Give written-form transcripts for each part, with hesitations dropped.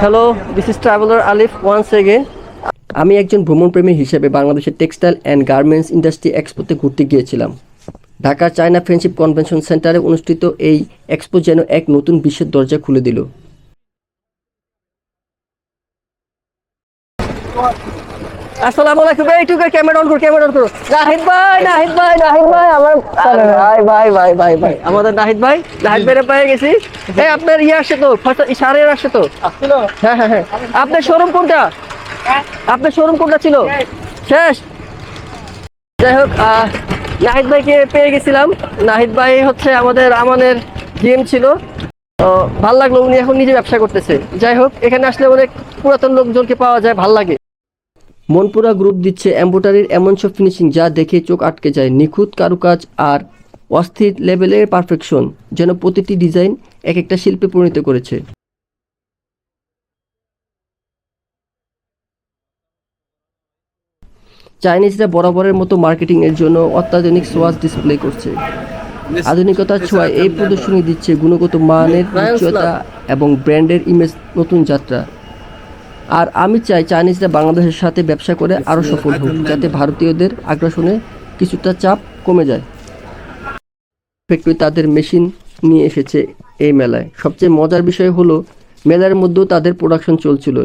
Hello, this is traveller Alif once again. আমি একজন ভ্রমণপ্রেমী হিসেবে বাংলাদেশের টেক্সটাইল অ্যান্ড গার্মেন্টস ইন্ডাস্ট্রি এক্সপোতে ঘুরতে গিয়েছিলাম। ঢাকার চায়না ফ্রেন্ডশিপ কনভেনশন সেন্টারে অনুষ্ঠিত এই এক্সপো যেন এক নতুন বিশ্বের দরজা খুলে দিল। আসসালামু আলাইকুম। এইটুকু ক্যামেরা অন করো। নাহিদ ভাই আমার ভাই আমাদের নাহিদ ভাইরে পেয়ে গেছি। এই আপনার আসছে তো সারের আসছে তো। হ্যাঁ আপনার শোরুম কোনটা? আপনার শোরুম কোনটা ছিল? শেষ। যাই হোক, নাহিদ ভাইকে পেয়ে গেছিলাম। নাহিদ ভাই হচ্ছে আমাদের আমানের জিএম ছিল। তো ভাল লাগলো, উনি এখন নিজে ব্যবসা করতেছে। যাই হোক, এখানে আসলে অনেক পুরাতন লোকজনকে পাওয়া যায়, ভাল লাগে। মনপুরা গ্রুপ দিচ্ছে এমব্রয়ডারির এমন সব ফিনিশিং যা দেখে চোখ আটকে যায়। নিখুঁত কারুকাজ আর অস্থির লেভেলের পারফেকশন যেন প্রতিটি ডিজাইন এক একটা শিল্পে পরিণত করেছে। চাইনিজরা বরাবরের মতো মার্কেটিং এর জন্য অত্যাধুনিক সোয়াজ ডিসপ্লে করছে। আধুনিকতার ছোঁয়ায় এই প্রদর্শনী দিচ্ছে গুণগত মানের নিশ্চয়তা এবং ব্র্যান্ডের ইমেজ নতুন যাত্রা। আর আমি চাই চাইনিজরা বাংলাদেশের সাথে ব্যবসা করে আরও সফল হোক, যাতে ভারতীয়দের আগ্রাসনে কিছুটা চাপ কমে যায়। ফ্যাক্টরি তাদের মেশিন নিয়ে এসেছে এই মেলায়। সবচেয়ে মজার বিষয় হলো মেলার মধ্যেও তাদের প্রোডাকশন চলছিল।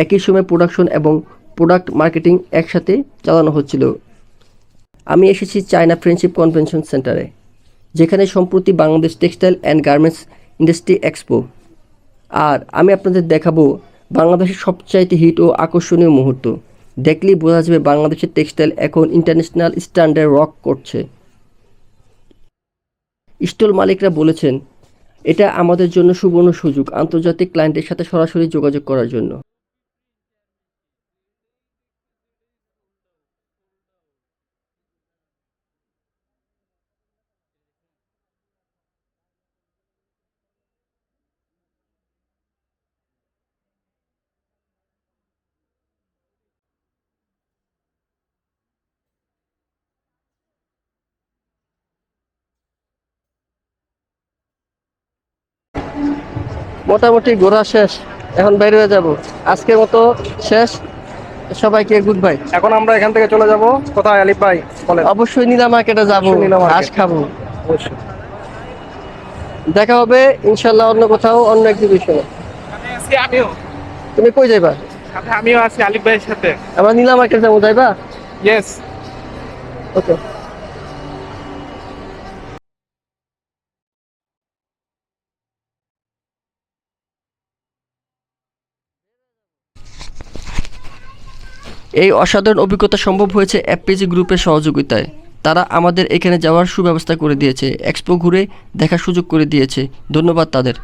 একই সময় প্রোডাকশন এবং প্রোডাক্ট মার্কেটিং একসাথে চালানো হচ্ছিল। আমি এসেছি চায়না ফ্রেন্ডশিপ কনভেনশন সেন্টারে, যেখানে সম্প্রতি Bangladesh textile and garments industry expo. আর আমি আপনাদের দেখাবো বাংলাদেশের সবচাইতে হিট ও আকর্ষণীয় মুহূর্ত। দেখলেই বোঝা যাবে বাংলাদেশের টেক্সটাইল এখন ইন্টারন্যাশনাল স্ট্যান্ডার্ডে রক করছে। স্টল মালিকরা বলেছেন, এটা আমাদের জন্য সুবর্ণ সুযোগ আন্তর্জাতিক ক্লায়েন্টের সাথে সরাসরি যোগাযোগ করার জন্য। মোটামুটি ঘোরা শেষ, এখন বাইরে হয়ে যাব। আজকের মতো শেষ, সবাইকে গুড বাই। এখন আমরা এখান থেকে চলে যাব কোথায় আলিফ ভাই বলেন? অবশ্যই নীলা মার্কেটে যাবো, আজ খাবো। অবশ্যই দেখা হবে ইনশাল্লাহ অন্য কোথাও, অন্য এক্সিবিশনে। আমিও তুমি কই যাইবা? আমিও আছি আলিফ ভাইয়ের সাথে। আমরা নীলা মার্কেট যাবো, যাইবা? ইয়েস। ওকে। এই অসাধারণ অভিজ্ঞতা সম্ভব হয়েছে এফপিজি গ্রুপের সহযোগিতায়। তারা আমাদের এখানে যাওয়ার সুব্যবস্থা করে দিয়েছে, এক্সপো ঘুরে দেখার সুযোগ করে দিয়েছে। ধন্যবাদ তাদের।